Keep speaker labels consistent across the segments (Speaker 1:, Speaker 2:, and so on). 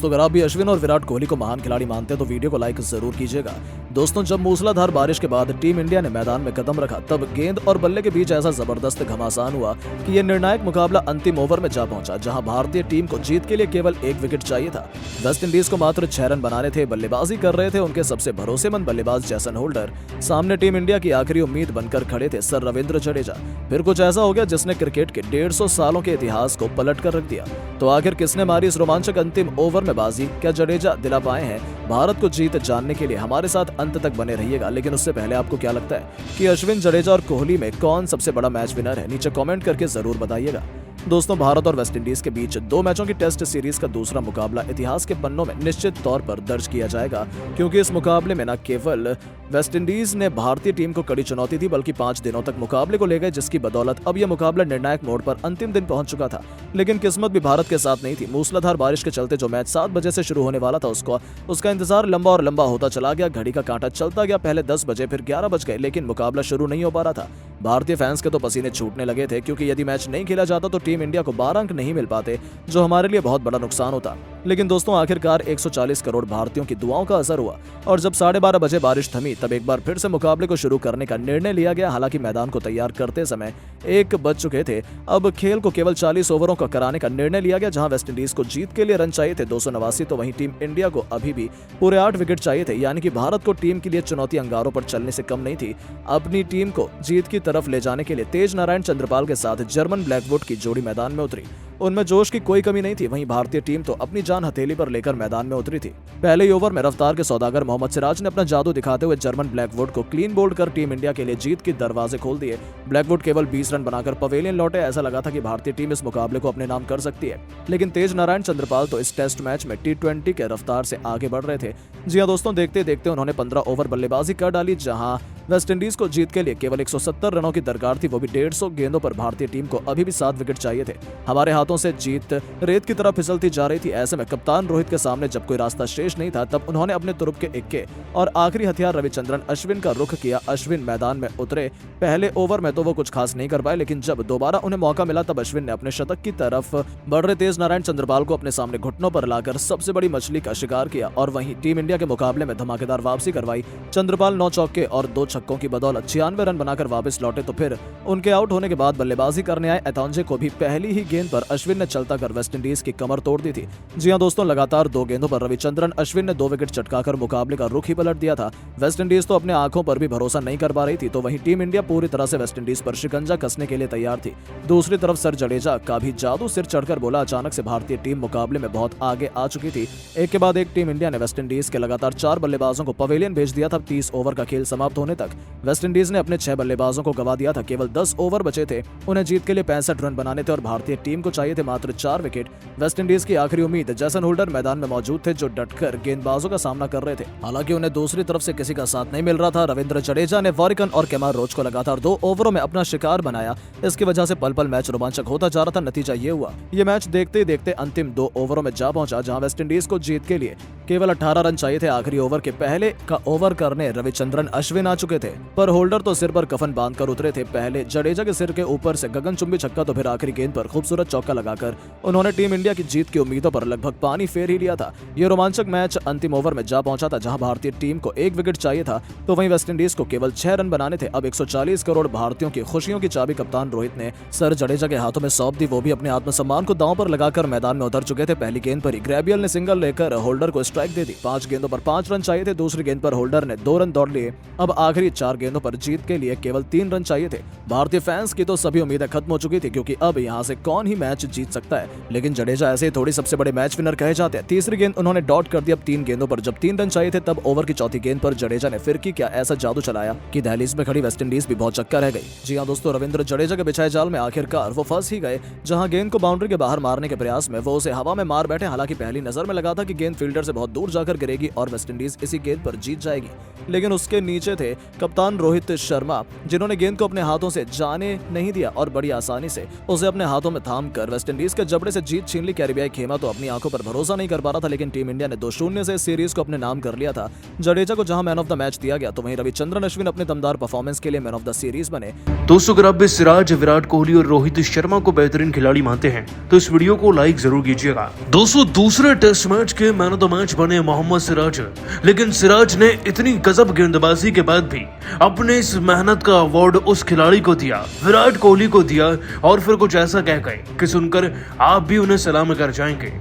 Speaker 1: दोस्तों अगर आप भी अश्विन और विराट कोहली को महान खिलाड़ी मानते हैं तो वीडियो को लाइक जरूर कीजिएगा। दोस्तों जब मूसलाधार बारिश के बाद टीम इंडिया ने मैदान में कदम रखा तब गेंद और बल्ले के बीच ऐसा जबरदस्त घमासान हुआ कि यह निर्णायक मुकाबला अंतिम ओवर में जा पहुंचा, जहां भारतीय टीम को जीत के लिए केवल एक विकेट चाहिए था। वेस्ट इंडीज को मात्र 6 रन बनाने थे। बल्लेबाजी कर रहे थे उनके सबसे भरोसेमंद बल्लेबाज जैसन होल्डर। सामने टीम इंडिया की आखिरी उम्मीद बनकर खड़े थे सर रविंद्र जडेजा। फिर कुछ ऐसा हो गया जिसने क्रिकेट के 150 सालों के इतिहास को पलट कर रख दिया। तो आखिर किसने मारी इस रोमांचक अंतिम ओवर में बाजी? क्या जडेजा दिला पाए हैं भारत को जीत? जानने के लिए हमारे साथ अंत तक बने रहिएगा। लेकिन उससे पहले आपको क्या लगता है कि अश्विन, जडेजा और कोहली में कौन सबसे बड़ा मैच विनर है? नीचे कमेंट करके जरूर बताइएगा। दोस्तों भारत और वेस्टइंडीज के बीच 2 मैचों की टेस्ट सीरीज का दूसरा मुकाबला इतिहास के पन्नों में निश्चित तौर पर दर्ज किया जाएगा, क्योंकि इस मुकाबले में न केवल वेस्टइंडीज ने भारतीय टीम को कड़ी चुनौती दी बल्कि 5 दिनों तक मुकाबले को ले गए, जिसकी बदौलत अब यह मुकाबला निर्णायक मोड़ पर अंतिम दिन पहुंच चुका था। लेकिन किस्मत भी भारत के साथ नहीं थी। मूसलाधार बारिश के चलते जो मैच 7 बजे से शुरू होने वाला था उसका इंतजार लंबा और लंबा होता चला गया। घड़ी का कांटा चलता गया। पहले 10 बजे फिर 11 बज गए, लेकिन मुकाबला शुरू नहीं हो पा रहा था। भारतीय फैंस के तो पसीने छूटने लगे थे, क्योंकि यदि मैच नहीं खेला जाता तो टीम इंडिया को 12 अंक नहीं मिल पाते, जो हमारे लिए बहुत बड़ा नुकसान होता। लेकिन दोस्तों आखिरकार 140 करोड़ भारतीयों की दुआओं का असर हुआ और जब 12:30 बजे बारिश थमी तब एक बार फिर से मुकाबले को शुरू करने का निर्णय लिया गया। हालांकि मैदान को तैयार करते समय 1 बज चुके थे। अब खेल को केवल 40 ओवरों का कराने का निर्णय लिया गया, जहां वेस्टइंडीज को जीत के लिए रन चाहिए थे 289, तो वहीं टीम इंडिया को अभी भी पूरे 8 विकेट चाहिए थे। यानी कि भारत को टीम के लिए चुनौती अंगारों पर चलने से कम नहीं थी। अपनी टीम को जीत की तरफ ले जाने के लिए तेज नारायण चंद्रपाल के साथ जर्मन ब्लैकवुड की जोड़ी मैदान में उतरी। उनमें जोश की कोई कमी नहीं थी। वहीं भारतीय टीम तो अपनी जान हथेली पर लेकर मैदान में उतरी थी। पहले ओवर में रफ्तार के सौदागर मोहम्मद सिराज ने अपना जादू दिखाते हुए जर्मन ब्लैकवुड को क्लीन बोल्ड कर टीम इंडिया के लिए जीत के दरवाजे खोल दिए। ब्लैकवुड केवल 20 रन बनाकर पवेलियन लौटे। ऐसा लगा था कि भारतीय टीम इस मुकाबले को अपने नाम कर सकती है, लेकिन तेज नारायण चंद्रपाल तो इस टेस्ट मैच में T20 के रफ्तार से आगे बढ़ रहे थे। जी हां दोस्तों, देखते देखते उन्होंने 15 ओवर बल्लेबाजी कर डाली, जहां वेस्टइंडीज को जीत के लिए केवल 170 रनों की दरकार थी, वो भी 150 गेंदों पर। भारतीय टीम को अभी भी 7 विकेट चाहिए थे। हमारे हाथों से जीत रेत की तरह फिसलती जा रही थी। ऐसे में कप्तान रोहित के सामने जब कोई रास्ता शेष नहीं था, तब उन्होंने अपने तुरुप के इक्के और आखिरी हथियार रविचंद्रन अश्विन का रुख किया। अश्विन मैदान में उतरे। पहले ओवर में तो वो कुछ खास नहीं कर पाए, लेकिन जब दोबारा उन्हें मौका मिला तब अश्विन ने अपने शतक की तरफ बढ़ रहे तेज नारायण चंद्रपाल को अपने सामने घुटनों पर लाकर सबसे बड़ी मछली का शिकार किया और वहीं टीम इंडिया के मुकाबले में धमाकेदार वापसी करवाई। चंद्रपाल 9 चौके और 2 छक्कों की बदौलत 96 रन बनाकर वापस लौटे। तो फिर उनके आउट होने के बाद बल्लेबाजी करने आए एतौंजे को भी पहली ही गेंद पर अश्विन ने चलता कर वेस्टइंडीज की कमर तोड़ दी थी। जी हां दोस्तों, लगातार 2 गेंदों पर रविचंद्रन अश्विन ने 2 विकेट चटकाकर मुकाबले का रुख ही पलट दिया था। वेस्टइंडीज तो अपने आंखों पर भी भरोसा नहीं कर पा रही थी, तो वहीं टीम इंडिया पूरी तरह से वेस्टइंडीज पर शिकंजा कसने के लिए तैयार थी। दूसरी तरफ सर जडेजा का भी जादू सिर चढ़कर बोला। अचानक से भारतीय टीम मुकाबले में बहुत आगे आ चुकी थी। एक के बाद एक टीम इंडिया ने वेस्टइंडीज के लगातार 4 बल्लेबाजों को पवेलियन भेज दिया था। 30 ओवर का खेल समाप्त होने तक वेस्टइंडीज ने अपने 6 बल्लेबाजों को गवा दिया था। केवल 10 ओवर बचे थे। उन्हें जीत के लिए 65 रन बनाने थे और भारतीय टीम को चाहिए थे मात्र 4 विकेट। वेस्टइंडीज की आखिरी उम्मीद जैसन होल्डर मैदान में मौजूद थे, जो डटकर गेंदबाजों का सामना कर रहे थे। हालांकि उन्हें दूसरी तरफ से किसी का साथ नहीं मिल रहा था। रविंद्र जडेजा ने वारिकन और केमार रोच को लगातार 2 ओवरों में अपना शिकार बनाया। इसकी वजह से पल पल मैच रोमांचक होता जा रहा था। नतीजा ये हुआ, ये मैच देखते ही देखते अंतिम 2 ओवरों में जा पहुंचा, जहां वेस्टइंडीज को जीत के लिए केवल 18 रन चाहिए थे। आखिरी ओवर के पहले का ओवर करने रविचंद्रन अश्विन आ चुके थे, पर होल्डर तो सिर पर कफन बांधकर उतरे थे। पहले जडेजा के सिर के ऊपर से गगनचुंबी छक्का, तो फिर आखिरी गेंद पर खूबसूरत चौका लगाकर उन्होंने टीम इंडिया की जीत की उम्मीदों पर लगभग पानी फेर ही लिया था। यह रोमांचक मैच अंतिम ओवर में जा पहुंचा था, जहां भारतीय टीम को 1 विकेट चाहिए था, तो वहीं वेस्टइंडीज को केवल 6 रन बनाने थे। अब 140 करोड़ भारतीयों की खुशियों की चाबी कप्तान रोहित ने सर जडेजा के हाथों में सौंप दी। वो भी अपने आत्मसम्मान को दांव पर लगाकर मैदान में उतर चुके थे। पहली गेंद पर ही ग्रेबियल ने सिंगल लेकर होल्डर को स्ट्राइक दे दी। 5 गेंदों पर 5 रन चाहिए थे। दूसरी गेंद पर होल्डर ने 2 रन दौड़ लिए। अब आखिरी 4 गेंदों पर जीत के लिए केवल 3 रन चाहिए थे। भारतीय फैंस की तो सभी उम्मीदें खत्म हो चुकी थी, क्योंकि अब यहां से कौन ही मैच जीत सकता है। लेकिन जडेजा ऐसे ही थोड़ी सबसे बड़े मैच विनर कहे जाते हैं। तीसरी गेंद उन्होंने डॉट कर दी। अब 3 गेंदों पर जब 3 रन चाहिए थे, तब ओवर की चौथी गेंद पर जडेजा ने फिर क्या ऐसा जादू चलाया कि दहलीज में खड़ी वेस्टइंडीज भी बहुत चक्कर रह गई। जी हां दोस्तों, रविंद्र जडेजा के बिछाए जाल में आखिरकार वो फंस ही गए, जहां गेंद को बाउंड्री के बाहर मारने के प्रयास में वो उसे हवा में मार बैठे। हालांकि पहली नजर में लगा था कि गेंद फील्डर से बहुत बहुत दूर जाकर गिरेगी और वेस्टइंडीज इसी गेंद पर जीत जाएगी। लेकिन उसके नीचे थे कप्तान रोहित शर्मा, जिन्होंने गेंद को अपने हाथों से जाने नहीं दिया और बड़ी आसानी से उसे अपने हाथों में थाम कर वेस्टइंडीज के जबड़े से जीत छीन ली। कैरिबियाई खेमा तो अपनी आंखों पर भरोसा नहीं कर पा रहा था, लेकिन टीम इंडिया ने 2-0 से सीरीज को अपने नाम कर लिया था। जडेजा को जहां मैन ऑफ द मैच दिया गया, तो वहीं रविचंद्रन अश्विन अपने दमदार परफॉर्मेंस के लिए मैन ऑफ द सीरीज बने।
Speaker 2: दोस्तों, अगर आप भी सिराज, विराट कोहली और रोहित शर्मा को बेहतरीन खिलाड़ी मानते हैं तो इस वीडियो को लाइक जरूर कीजिएगा। दोस्तों, दूसरे टेस्ट मैच के मैन ऑफ द मैच बने मोहम्मद सिराज, लेकिन सिराज ने इतनी गजब गेंदबाजी के बाद भी अपने इस मेहनत का अवार्ड उस खिलाड़ी को दिया, विराट कोहली को दिया, और फिर कुछ ऐसा कह गए कि सुनकर आप भी उन्हें सलाम कर जाएंगे।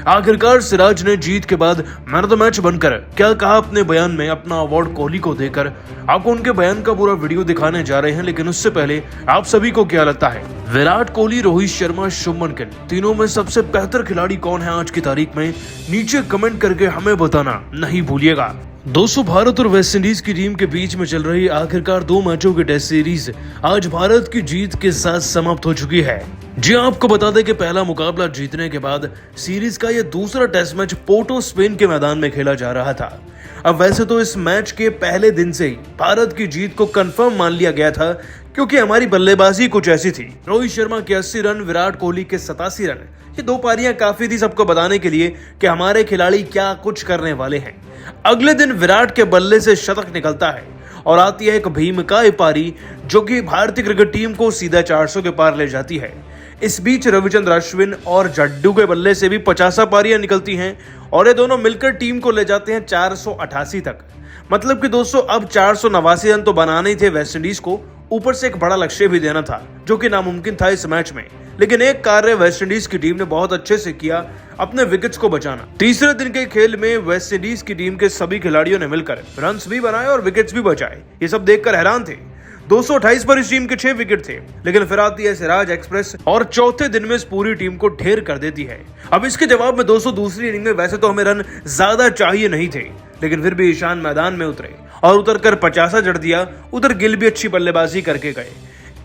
Speaker 2: आखिरकार सिराज ने जीत के बाद मैन ऑफ द मैच बनकर क्या कहा अपने बयान में, अपना अवार्ड कोहली को देकर। आपको उनके बयान का पूरा वीडियो दिखाने जा रहे हैं, लेकिन उससे पहले आप सभी को क्या लगता है, विराट कोहली, रोहित शर्मा, शुभमन गिल, तीनों में सबसे बेहतर खिलाड़ी कौन है आज की तारीख में? नीचे कमेंट करके हमें बताना नहीं भूलिएगा। दोस्तों, भारत और वेस्टइंडीज की टीम के बीच में चल रही आखिरकार 2 मैचों की टेस्ट सीरीज आज भारत की जीत के साथ समाप्त हो चुकी है। जी, आपको बता दें कि पहला मुकाबला जीतने के बाद सीरीज का यह दूसरा टेस्ट मैच पोर्टो स्पेन के मैदान में खेला जा रहा था। अब वैसे तो इस मैच के पहले दिन से ही भारत की जीत को कंफर्म मान लिया गया था, क्योंकि हमारी बल्लेबाजी कुछ ऐसी थी। रोहित शर्मा के 80 रन, विराट कोहली के 87 रन, ये 2 पारियां काफी थी सबको बताने के लिए कि हमारे खिलाड़ी क्या कुछ करने वाले हैं। अगले दिन विराट के बल्ले से शतक निकलता है और आती है एक भीमकाय पारी, जो कि भारतीय क्रिकेट टीम को सीधा 400 के पार ले जाती है। इस बीच रविचंद्रन अश्विन और जड्डू के बल्ले से भी 50 पारियां निकलती हैं और ये दोनों मिलकर टीम को ले जाते हैं 488 तक। मतलब कि दोस्तों, अब 489 रन तो बनाने ही थे वेस्टइंडीज को, ऊपर से एक बड़ा लक्ष्य भी देना था, जो कि नामुमकिन था इस मैच में। लेकिन एक कार्य वेस्टइंडीज की टीम ने बहुत अच्छे से किया, अपने विकेट्स को बचाना। तीसरे दिन के खेल में वेस्टइंडीज की टीम के सभी खिलाड़ियों ने मिलकर रन्स भी बनाए और विकेट्स भी बचाए। ये सब देखकर हैरान थे। 228 पर इस टीम के 6 विकेट थे, लेकिन फिर आती है सिराज एक्सप्रेस और चौथे दिन में इस पूरी टीम को ढेर कर देती है। अब इसके जवाब में दोस्तों, दूसरी इनिंग में वैसे तो हमें रन ज्यादा चाहिए नहीं थे, लेकिन फिर भी ईशान मैदान में उतरे और उतरकर 50 जड़ दिया। उधर गिल भी अच्छी बल्लेबाजी करके गए।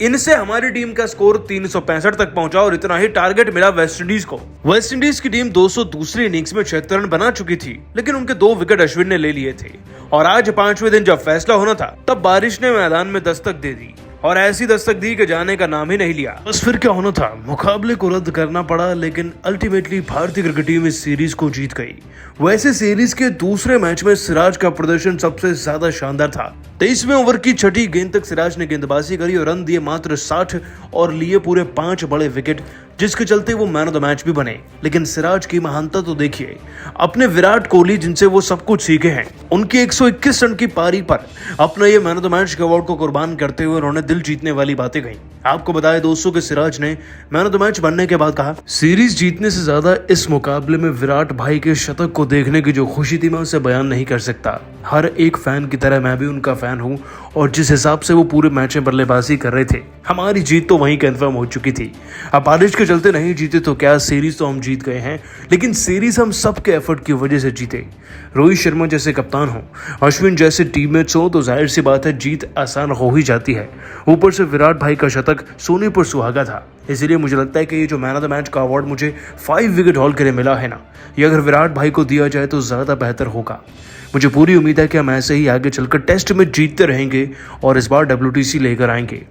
Speaker 2: इनसे हमारी टीम का स्कोर 365 तक पहुंचा और इतना ही टारगेट मिला वेस्टइंडीज को। वेस्टइंडीज की टीम 200 दूसरी इनिंग्स में 76 रन बना चुकी थी, लेकिन उनके 2 विकेट अश्विन ने ले लिए थे। और आज 5वें दिन जब फैसला होना था, तब बारिश ने मैदान में दस्तक दे दी और ऐसी दस्तक दी कि जाने का नाम ही नहीं लिया। बस फिर क्या होना था, मुकाबले को रद्द करना पड़ा, लेकिन अल्टीमेटली भारतीय क्रिकेट टीम इस सीरीज को जीत गई। वैसे सीरीज के दूसरे मैच में सिराज का प्रदर्शन सबसे ज्यादा शानदार था। 23वें ओवर की छठी गेंद तक सिराज ने गेंदबाजी करी और रन दिए मात्र 60 और लिए पूरे 5 बड़े विकेट, जिसके चलते वो मैन ऑफ द मैच भी बने। लेकिन सिराज की महानता तो देखिए, अपने विराट कोहली जिनसे वो सब कुछ सीखे हैं, उनकी 121 रन की पारी पर अपना ये मैन ऑफ द मैच के अवार्ड को कुर्बान करते हुए उन्होंने दिल जीतने वाली बातें कही। आपको बताया दोस्तों कि सिराज ने मैन ऑफ द मैच बनने के बाद कहा, सीरीज जीतने से ज्यादा इस मुकाबले में विराट भाई के शतक को देखने की जो खुशी थी, मैं उसे बयान नहीं कर सकता। हर एक फैन की तरह मैं भी उनका फैन हूँ, और जिस हिसाब से वो पूरे मैच में बल्लेबाजी कर रहे थे, हमारी जीत तो वहीं कंफर्म हो चुकी थी। अब बारिश के चलते नहीं जीते तो क्या, सीरीज तो हम जीत गए हैं, लेकिन सीरीज हम सबके एफर्ट की वजह से जीते। रोहित शर्मा जैसे कप्तान हो, अश्विन जैसे टीममेट्स हो, तो जाहिर सी बात है जीत आसान हो ही जाती है। ऊपर से विराट भाई का शतक सोने पर सुहागा था, इसलिए मुझे लगता है कि ये जो मैन ऑफ द मैच का अवार्ड मुझे 5 विकेट हॉल के लिए मिला है ना, ये अगर विराट भाई को दिया जाए तो ज्यादा बेहतर होगा। मुझे पूरी उम्मीद है कि हम ऐसे ही आगे चलकर टेस्ट में जीतते रहेंगे और इस बार WTC लेकर आएंगे।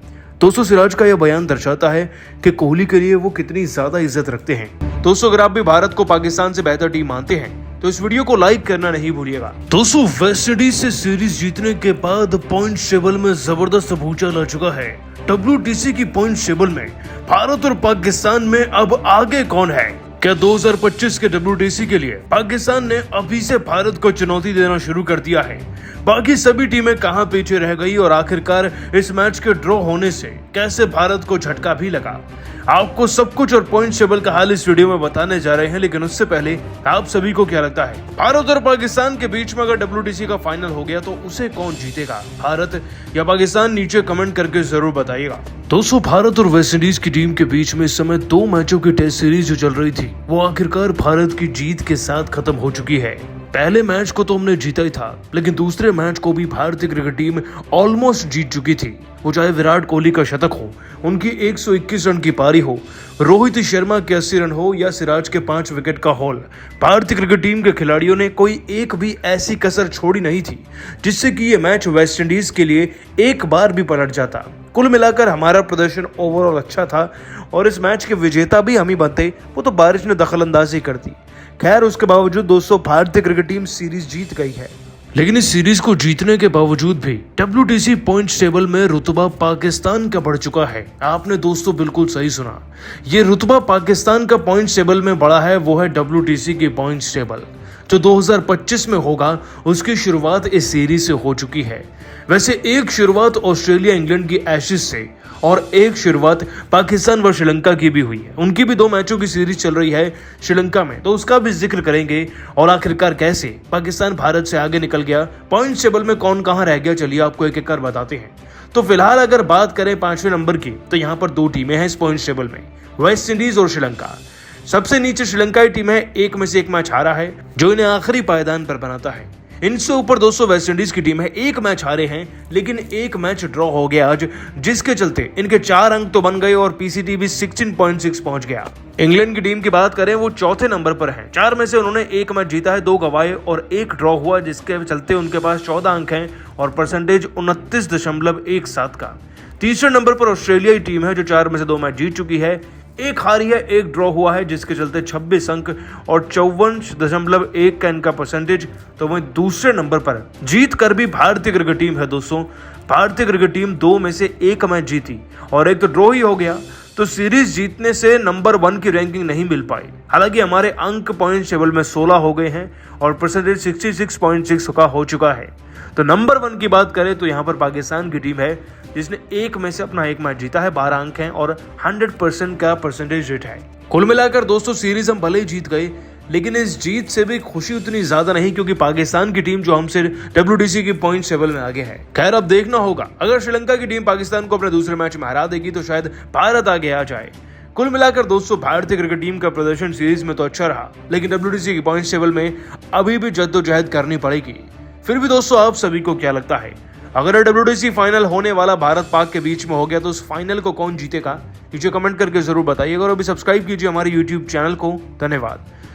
Speaker 2: दोस्तों, सिराज का यह बयान दर्शाता है कि कोहली के लिए वो कितनी ज्यादा इज्जत रखते हैं। दोस्तों, अगर आप भी भारत को पाकिस्तान से बेहतर टीम मानते हैं तो इस वीडियो को लाइक करना नहीं भूलिएगा। दोस्तों, वेस्टइंडीज से सीरीज जीतने के बाद पॉइंट टेबल में जबरदस्त भूचाल आ चुका है। WTC की पॉइंट टेबल में भारत और पाकिस्तान में अब आगे कौन है? क्या 2025 के WTC के लिए पाकिस्तान ने अभी से भारत को चुनौती देना शुरू कर दिया है? बाकी सभी टीमें कहां पीछे रह गई और आखिरकार इस मैच के ड्रॉ होने से कैसे भारत को झटका भी लगा? आपको सब कुछ और पॉइंट टेबल का हाल इस वीडियो में बताने जा रहे हैं, लेकिन उससे पहले आप सभी को क्या लगता है, भारत और पाकिस्तान के बीच में अगर WTC का फाइनल हो गया तो उसे कौन जीतेगा, भारत या पाकिस्तान? नीचे कमेंट करके जरूर बताइएगा। दोस्तों, भारत और वेस्टइंडीज की टीम के बीच में इस समय 2 मैचों की टेस्ट सीरीज जो चल रही थी, वो आखिरकार भारत की जीत के साथ खत्म हो चुकी है। पहले मैच को तो हमने जीता ही था, लेकिन दूसरे मैच को भी भारतीय क्रिकेट टीम ऑलमोस्ट जीत चुकी थी। वो चाहे विराट कोहली का शतक हो, उनकी 121 रन की पारी हो, रोहित शर्मा के 80 रन हो या सिराज के 5 विकेट का हॉल, भारतीय क्रिकेट टीम के खिलाड़ियों ने कोई एक भी ऐसी कसर छोड़ी नहीं थी जिससे कि ये मैच वेस्ट इंडीज के लिए एक बार भी पलट जाता। कुल मिलाकर हमारा प्रदर्शन ओवरऑल अच्छा था और इस मैच के विजेता भी हम ही बनते, वो तो बारिश ने दखलंदाजी कर दी। खैर, उसके बावजूद दोस्तों भारतीय क्रिकेट टीम सीरीज जीत गई है। लेकिन इस सीरीज को जीतने के बावजूद भी WTC पॉइंट्स टेबल में रुतबा पाकिस्तान का बढ़ चुका है। आपने दोस्तों बिल्कुल सही सुना, ये रुतबा पाकिस्तान का पॉइंट्स टेबल में बढ़ा है, वो है WTC की पॉइंट्स टेबल जो 2025 में होगा। उसकी शुरुआत इस सीरीज से हो चुकी है। वैसे एक शुरुआत ऑस्ट्रेलिया इंग्लैंड की एशेज से और एक शुरुआत पाकिस्तान व श्रीलंका की भी हुई है। उनकी भी 2 मैचों की सीरीज चल रही है श्रीलंका में, तो उसका भी जिक्र करेंगे और आखिरकार कैसे पाकिस्तान भारत से आगे निकल गया, पॉइंट्स टेबल में कौन कहां रह गया, चलिए आपको एक एक कर बताते हैं। तो फिलहाल अगर बात करें 5वें नंबर की, तो यहाँ पर 2 टीमें हैं इस पॉइंट्स टेबल में, वेस्ट इंडीज और श्रीलंका। सबसे नीचे श्रीलंका की टीम है, एक में से एक मैच हारा है जो इन्हें आखिरी पायदान पर बनाता है। इनसे ऊपर दोस्तों वेस्ट इंडीज की टीम है, एक मैच हारे हैं लेकिन एक मैच ड्रॉ हो गया आज, जिसके चलते इनके 4 अंक तो बन गए और PCT भी 16.6 पहुंच गया। इंग्लैंड की टीम की बात करें, वो चौथे नंबर पर है। 4 में से उन्होंने एक मैच जीता है, 2 गंवाए और 1 ड्रॉ हुआ, जिसके चलते उनके पास 14 अंक हैं और परसेंटेज 29.17 का। तीसरे नंबर पर ऑस्ट्रेलिया की टीम है जो 4 में से 2 मैच जीत चुकी है, 1 हारी है, 1 ड्रॉ हुआ है, जिसके चलते 26 अंक और 54.1 का इनका परसेंटेज। तो वही दूसरे नंबर पर जीत कर भी भारतीय क्रिकेट टीम है दोस्तों। भारतीय क्रिकेट टीम 2 में से 1 मैच जीती और 1 तो ड्रॉ ही हो गया, तो सीरीज जीतने से नंबर 1 की रैंकिंग नहीं मिल पाई। हालांकि हमारे अंक पॉइंट टेबल में 16 हो गए हैं और परसेंटेज 66.6 का हो चुका है। तो नंबर 1 की बात करें तो यहाँ पर पाकिस्तान की टीम है, जिसने 1 में से अपना 1 मैच जीता है, 12 अंक हैं और 100% का परसेंटेज रेट है। कुल मिलाकर दोस्तों सीरीज हम भले ही जीत गए, लेकिन इस जीत से भी खुशी उतनी ज्यादा नहीं, क्योंकि पाकिस्तान की टीम जो हमसे WTC की पॉइंट टेबल में आगे है। खैर, अब देखना होगा, अगर श्रीलंका की टीम पाकिस्तान को अपने दूसरे मैच में हरा देगी तो शायद भारत आगे आ जाए। कुल मिलाकर दोस्तों भारतीय क्रिकेट टीम का प्रदर्शन सीरीज में तो अच्छा रहा, लेकिन WTC की पॉइंट टेबल में अभी भी जद्दोजहद करनी पड़ेगी। फिर भी दोस्तों आप सभी को क्या लगता है, अगर WTC फाइनल होने वाला भारत पाक के बीच में हो गया तो उस फाइनल को कौन जीतेगा, नीचे कमेंट करके जरूर बताइएगा और अभी सब्सक्राइब कीजिए हमारे YouTube चैनल को। धन्यवाद।